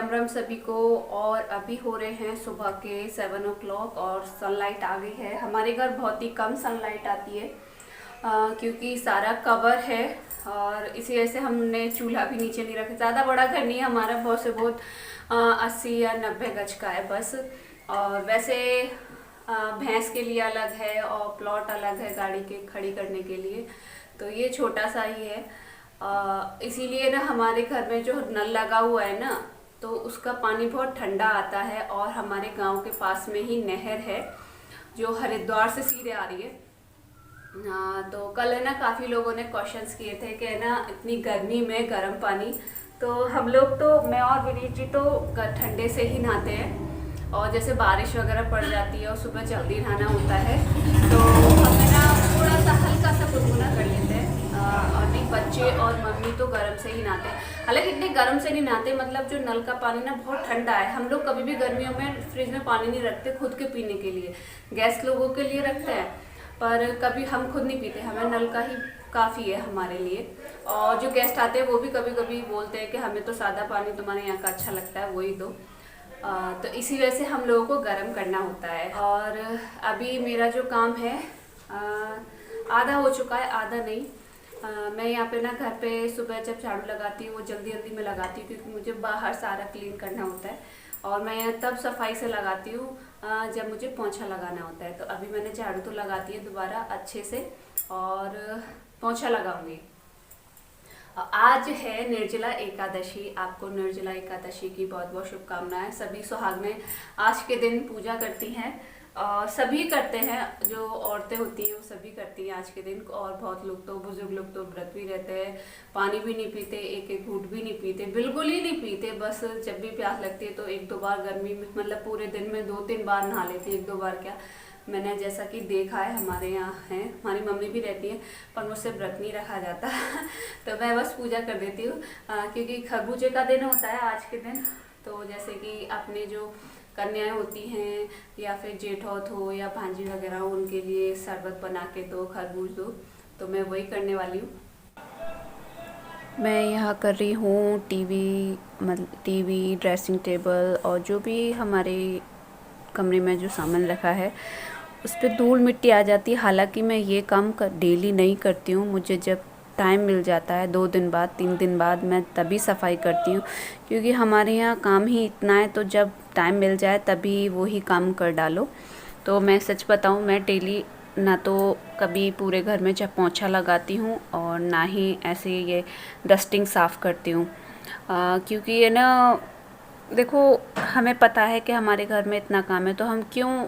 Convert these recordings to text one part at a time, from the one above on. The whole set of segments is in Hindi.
राम राम सभी को। और अभी हो रहे हैं सुबह के 7 o'clock और सनलाइट आ गई है। हमारे घर बहुत ही कम सनलाइट आती है क्योंकि सारा कवर है और इसी वजह से हमने चूल्हा भी नीचे नहीं रखा। ज़्यादा बड़ा घर नहीं है हमारा, बहुत से बहुत 80 या 90 गज का है बस। और वैसे भैंस के लिए अलग है और प्लॉट अलग है गाड़ी के खड़ी करने के लिए, तो ये छोटा सा ही है। इसीलिए ना हमारे घर में जो नल लगा हुआ है ना, तो उसका पानी बहुत ठंडा आता है। और हमारे गांव के पास में ही नहर है जो हरिद्वार से सीधे आ रही है। तो कल है ना काफ़ी लोगों ने क्वेश्चंस किए थे कि है ना इतनी गर्मी में गर्म पानी, तो हम लोग तो मैं और विनीत जी तो ठंडे से ही नहाते हैं। और जैसे बारिश वगैरह पड़ जाती है और सुबह जल्दी नहाना होता है तो हमें ना थोड़ा सा हल्का सा गुनगुना कर लेते हैं। और नहीं, बच्चे और मम्मी तो गर्म से ही नहाते हैं। हालांकि इतने गर्म से नहीं नहाते, मतलब जो नल का पानी ना बहुत ठंडा है। हम लोग कभी भी गर्मियों में फ्रिज में पानी नहीं रखते खुद के पीने के लिए, गैस लोगों के लिए रखते हैं, पर कभी हम खुद नहीं पीते। हमें नल का ही काफ़ी है हमारे लिए। और जो गेस्ट आते हैं वो भी कभी कभी बोलते हैं कि हमें तो सादा पानी तुम्हारे यहाँ का अच्छा लगता है, वही दो। तो इसी वजह से हम लोगों को गर्म करना होता है। और अभी मेरा जो काम है आधा हो चुका है, आधा नहीं। मैं यहाँ पे ना घर पे सुबह जब झाड़ू लगाती हूँ वो जल्दी जल्दी में लगाती हूँ क्योंकि मुझे बाहर सारा क्लीन करना होता है। और मैं तब सफाई से लगाती हूँ जब मुझे पोंछा लगाना होता है। तो अभी मैंने झाड़ू तो लगाती है दोबारा अच्छे से और पोंछा लगाऊंगी। आज है निर्जला एकादशी। आपको निर्जला एकादशी की बहुत बहुत शुभकामनाएं। सभी सुहागनें आज के दिन पूजा करती हैं, सभी करते हैं, जो औरतें होती हैं वो सभी करती हैं आज के दिन। और बहुत लोग तो बुजुर्ग लोग तो व्रत भी रहते हैं, पानी भी नहीं पीते, एक एक घूंट भी नहीं पीते, बिल्कुल ही नहीं पीते। बस जब भी प्यास लगती है तो एक दो बार, गर्मी में मतलब पूरे दिन में 2-3 बार नहा लेती है, एक दो बार क्या। मैंने जैसा कि देखा है, हमारे यहाँ है, हमारी मम्मी भी रहती है, पर मुझसे व्रत नहीं रखा जाता तो मैं बस पूजा कर देती हूँ क्योंकि खरबूजे का दिन होता है आज के दिन। तो जैसे कि अपने जो कन्याएं होती हैं या फिर जेठौत हो या भांजी वगैरह हो, उनके लिए शरबत बना के दो, खरबूज दो, तो मैं वही करने वाली हूँ। मैं यहाँ कर रही हूँ टीवी, ड्रेसिंग टेबल और जो भी हमारे कमरे में जो सामान रखा है उस पर धूल मिट्टी आ जाती है। हालांकि मैं ये काम डेली नहीं करती हूँ, मुझे जब टाइम मिल जाता है 2 दिन बाद 3 दिन बाद मैं तभी सफाई करती हूँ क्योंकि हमारे यहाँ काम ही इतना है। तो जब टाइम मिल जाए तभी वो ही काम कर डालो। तो मैं सच बताऊँ, मैं डेली ना तो कभी पूरे घर में जब पोंछा लगाती हूँ और ना ही ऐसे ये डस्टिंग साफ़ करती हूँ क्योंकि ये ना देखो, हमें पता है कि हमारे घर में इतना काम है तो हम क्यों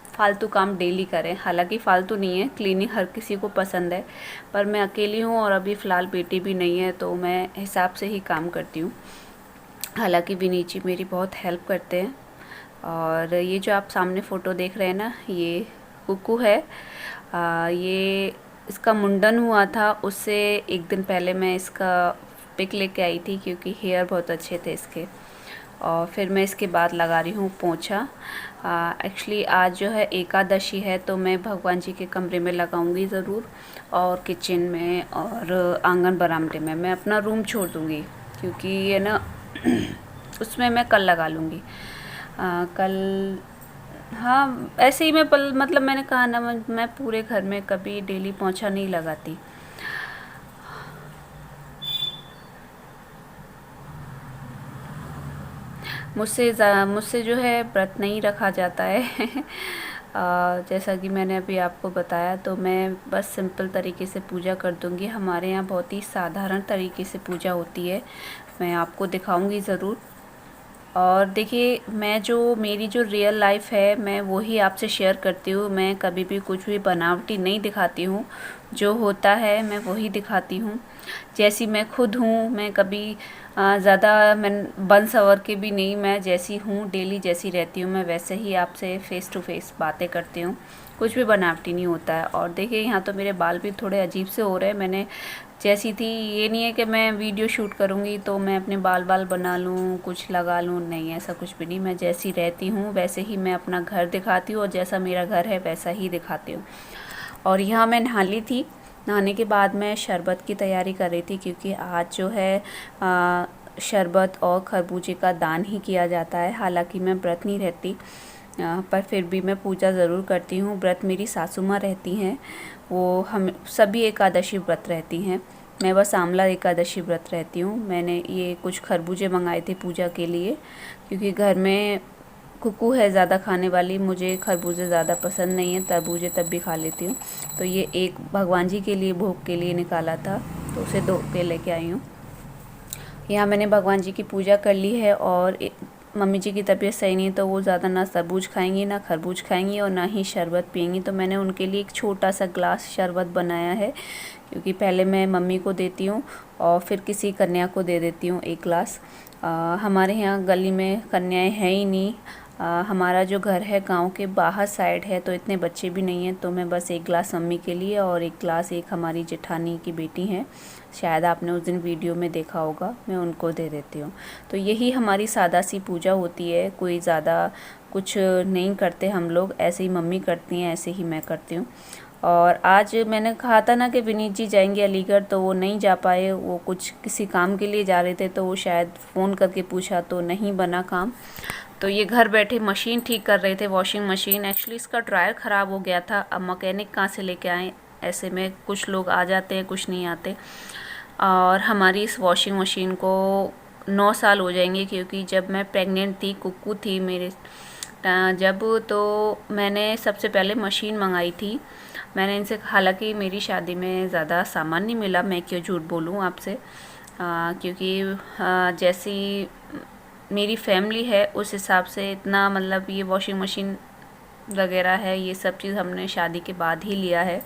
फालतू काम डेली करें। हालांकि फालतू नहीं है, क्लीनिंग हर किसी को पसंद है, पर मैं अकेली हूँ और अभी फ़िलहाल बेटी भी नहीं है तो मैं हिसाब से ही काम करती हूँ। हालांकि विनीत जी मेरी बहुत हेल्प करते हैं। और ये जो आप सामने फ़ोटो देख रहे हैं ना, ये कुकू है। ये इसका मुंडन हुआ था, उससे एक दिन पहले मैं इसका पिक लेके आई थी क्योंकि हेयर बहुत अच्छे थे इसके। और फिर मैं इसके बाद लगा रही हूँ पोंछा। एक्चुअली आज जो है एकादशी है तो मैं भगवान जी के कमरे में लगाऊंगी ज़रूर, और किचन में और आंगन बरामदे में। मैं अपना रूम छोड़ दूँगी क्योंकि ये ना उसमें मैं कल लगा लूँगी। कल, हाँ ऐसे ही मैं मतलब मैंने कहा ना, मैं पूरे घर में कभी डेली पोंछा नहीं लगाती। मुझसे जो है व्रत नहीं रखा जाता है जैसा कि मैंने अभी आपको बताया, तो मैं बस सिंपल तरीके से पूजा कर दूंगी। हमारे यहाँ बहुत ही साधारण तरीके से पूजा होती है, मैं आपको दिखाऊंगी ज़रूर। और देखिए, मेरी जो रियल लाइफ है मैं वही आपसे शेयर करती हूँ। मैं कभी भी कुछ भी बनावटी नहीं दिखाती हूँ, जो होता है मैं वही दिखाती हूँ जैसी मैं खुद हूँ। मैं कभी ज़्यादा मैं बन सवर के भी नहीं, मैं जैसी हूँ डेली जैसी रहती हूँ मैं वैसे ही आपसे फ़ेस टू फेस बातें करती हूँ, कुछ भी बनावटी नहीं होता है। और देखिए यहाँ तो मेरे बाल भी थोड़े अजीब से हो रहे हैं। मैंने जैसी थी, ये नहीं है कि मैं वीडियो शूट करूँगी तो मैं अपने बाल बना लूँ, कुछ लगा लूँ, नहीं ऐसा कुछ भी नहीं। मैं जैसी रहती हूँ वैसे ही मैं अपना घर दिखाती हूँ और जैसा मेरा घर है वैसा ही दिखाती हूँ। और यहाँ मैं नहा ली थी, नहाने के बाद मैं शरबत की तैयारी कर रही थी क्योंकि आज जो है शरबत और खरबूजे का दान ही किया जाता है। हालांकि मैं व्रत नहीं रहती, पर फिर भी मैं पूजा ज़रूर करती हूँ। व्रत मेरी सासू माँ रहती हैं, वो हम सभी एकादशी व्रत रहती हैं। मैं बस आंवला एकादशी व्रत रहती हूँ। मैंने ये कुछ खरबूजे मंगाए थे पूजा के लिए, क्योंकि घर में कुकू है ज़्यादा खाने वाली, मुझे खरबूजे ज़्यादा पसंद नहीं है, तरबूजे तब भी खा लेती हूँ। तो ये एक भगवान जी के लिए भोग के लिए निकाला था, तो उसे धो के लेके आई हूँ। यहाँ मैंने भगवान जी की पूजा कर ली है, और मम्मी जी की तबीयत सही नहीं है, तो वो ज़्यादा ना तरबूज खाएंगी ना खरबूज खाएंगी और ना ही शरबत पियेंगी। तो मैंने उनके लिए एक छोटा सा ग्लास शरबत बनाया है, क्योंकि पहले मैं मम्मी को देती हूँ और फिर किसी कन्या को दे देती हूँ एक ग्लास। हमारे यहाँ गली में कन्याएं हैं ही नहीं। हमारा जो घर है गांव के बाहर साइड है, तो इतने बच्चे भी नहीं हैं। तो मैं बस एक गिलास मम्मी के लिए और एक गिलास एक हमारी जेठानी की बेटी हैं, शायद आपने उस दिन वीडियो में देखा होगा, मैं उनको दे देती हूँ। तो यही हमारी सादा सी पूजा होती है, कोई ज़्यादा कुछ नहीं करते हम लोग, ऐसे ही मम्मी करती हैं, ऐसे ही मैं करती हूँ। और आज मैंने कहा था ना कि विनीत जी जाएंगे अलीगढ़, तो वो नहीं जा पाए, वो कुछ किसी काम के लिए जा रहे थे, तो वो शायद फ़ोन करके पूछा तो नहीं बना काम। तो ये घर बैठे मशीन ठीक कर रहे थे, वॉशिंग मशीन। एक्चुअली इसका ड्रायर ख़राब हो गया था, अब मैकेनिक कहाँ से लेके आए, ऐसे में कुछ लोग आ जाते हैं कुछ नहीं आते। और हमारी इस वॉशिंग मशीन को 9 साल हो जाएंगे, क्योंकि जब मैं प्रेग्नेंट थी, कुक्कू थी मेरे जब, तो मैंने सबसे पहले मशीन मंगाई थी। मैंने इनसे, हालांकि मेरी शादी में ज़्यादा सामान नहीं मिला, मैं क्यों झूठ बोलूँ आपसे, क्योंकि जैसी मेरी फैमिली है उस हिसाब से इतना, मतलब ये वॉशिंग मशीन वगैरह है, ये सब चीज़ हमने शादी के बाद ही लिया है।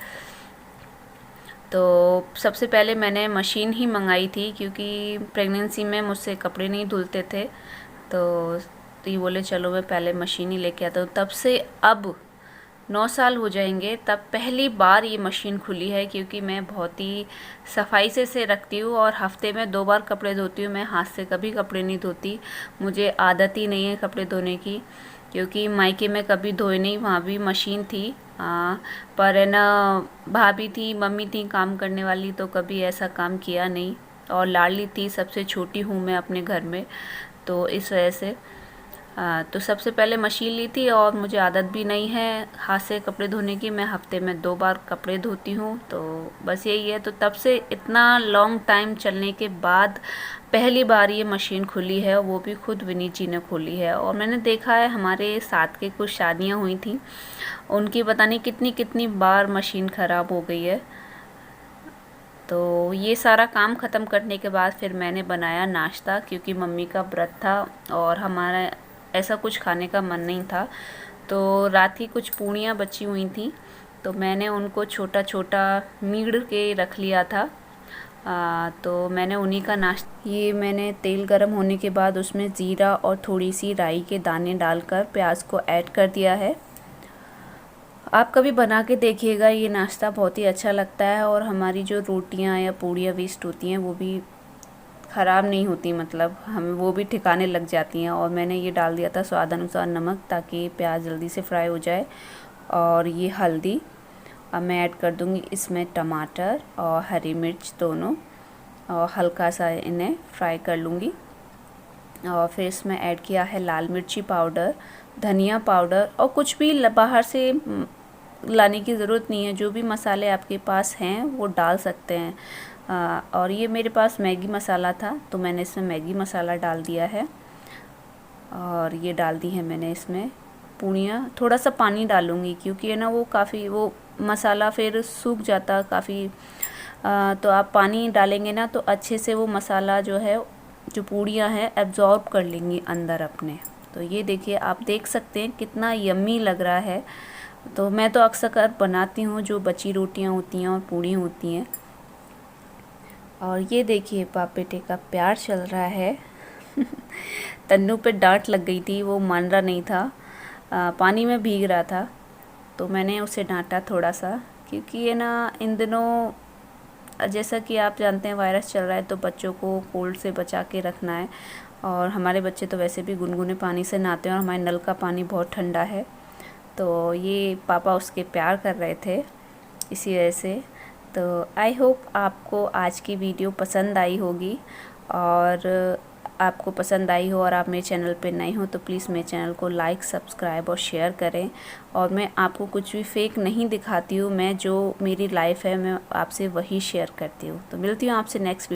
तो सबसे पहले मैंने मशीन ही मंगाई थी, क्योंकि प्रेगनेंसी में मुझसे कपड़े नहीं धुलते थे, तो ये बोले चलो मैं पहले मशीन ही लेके आता हूँ। तब से अब 9 साल हो जाएंगे, तब पहली बार ये मशीन खुली है, क्योंकि मैं बहुत ही सफाई से रखती हूँ और हफ्ते में 2 बार कपड़े धोती हूँ। मैं हाथ से कभी कपड़े नहीं धोती, मुझे आदत ही नहीं है कपड़े धोने की, क्योंकि मायके में कभी धोए नहीं, वहाँ भी मशीन थी। पर है ना, भाभी थी, मम्मी थी काम करने वाली, तो कभी ऐसा काम किया नहीं। और लाडली थी, सबसे छोटी हूँ मैं अपने घर में, तो इस वजह से तो सबसे पहले मशीन ली थी, और मुझे आदत भी नहीं है हाथ से कपड़े धोने की, मैं हफ्ते में 2 बार कपड़े धोती हूँ, तो बस यही है। तो तब से इतना लॉन्ग टाइम चलने के बाद पहली बार ये मशीन खुली है, वो भी खुद विनीत जी ने खोली है। और मैंने देखा है हमारे साथ के कुछ शादियाँ हुई थी, उनकी पता नहीं कितनी कितनी बार मशीन ख़राब हो गई है। तो ये सारा काम ख़त्म करने के बाद फिर मैंने बनाया नाश्ता, क्योंकि मम्मी का व्रत था और हमारा ऐसा कुछ खाने का मन नहीं था। तो रात की कुछ पूड़ियाँ बची हुई थी, तो मैंने उनको छोटा छोटा मीड़ के रख लिया था। तो मैंने उन्हीं का नाश्ता, ये मैंने तेल गरम होने के बाद उसमें ज़ीरा और थोड़ी सी राई के दाने डालकर प्याज को ऐड कर दिया है। आप कभी बना के देखिएगा, ये नाश्ता बहुत ही अच्छा लगता है। और हमारी जो रोटियां या पूड़ियाँ वेस्ट होती हैं वो भी ख़राब नहीं होती, मतलब हम वो भी ठिकाने लग जाती हैं। और मैंने ये डाल दिया था स्वाद अनुसार नमक, ताकि प्याज जल्दी से फ्राई हो जाए। और ये हल्दी, अब मैं ऐड कर दूँगी इसमें टमाटर और हरी मिर्च दोनों, और हल्का सा इन्हें फ्राई कर लूँगी। और फिर इसमें ऐड किया है लाल मिर्ची पाउडर, धनिया पाउडर, और कुछ भी बाहर से लाने की ज़रूरत नहीं है, जो भी मसाले आपके पास हैं वो डाल सकते हैं। और ये मेरे पास मैगी मसाला था, तो मैंने इसमें मैगी मसाला डाल दिया है। और ये डाल दी है मैंने इसमें पूड़ियाँ। थोड़ा सा पानी डालूँगी, क्योंकि है ना वो काफ़ी, वो मसाला फिर सूख जाता काफ़ी, तो आप पानी डालेंगे ना तो अच्छे से वो मसाला जो है, जो पूड़ियाँ हैं, एब्जॉर्ब कर लेंगी अंदर अपने। तो ये देखिए, आप देख सकते हैं कितना यम्मी लग रहा है। तो मैं तो अक्सर बनाती हूँ जो बची रोटियाँ होती हैं और पूड़ी होती हैं। और ये देखिए बाप बेटे का प्यार चल रहा है। तन्नू पे डांट लग गई थी, वो मान रहा नहीं था, पानी में भीग रहा था, तो मैंने उसे डांटा थोड़ा सा, क्योंकि ये ना इन दिनों जैसा कि आप जानते हैं वायरस चल रहा है, तो बच्चों को कोल्ड से बचा के रखना है। और हमारे बच्चे तो वैसे भी गुनगुने पानी से नहाते हैं, और हमारे नल का पानी बहुत ठंडा है, तो ये पापा उसके प्यार कर रहे थे इसी वजह से। तो आई होप आपको आज की वीडियो पसंद आई होगी, और आपको पसंद आई हो और आप मेरे चैनल पे नए हो तो प्लीज़ मेरे चैनल को लाइक, सब्सक्राइब और शेयर करें। और मैं आपको कुछ भी फेक नहीं दिखाती हूँ, मैं जो मेरी लाइफ है मैं आपसे वही शेयर करती हूँ। तो मिलती हूँ आपसे नेक्स्ट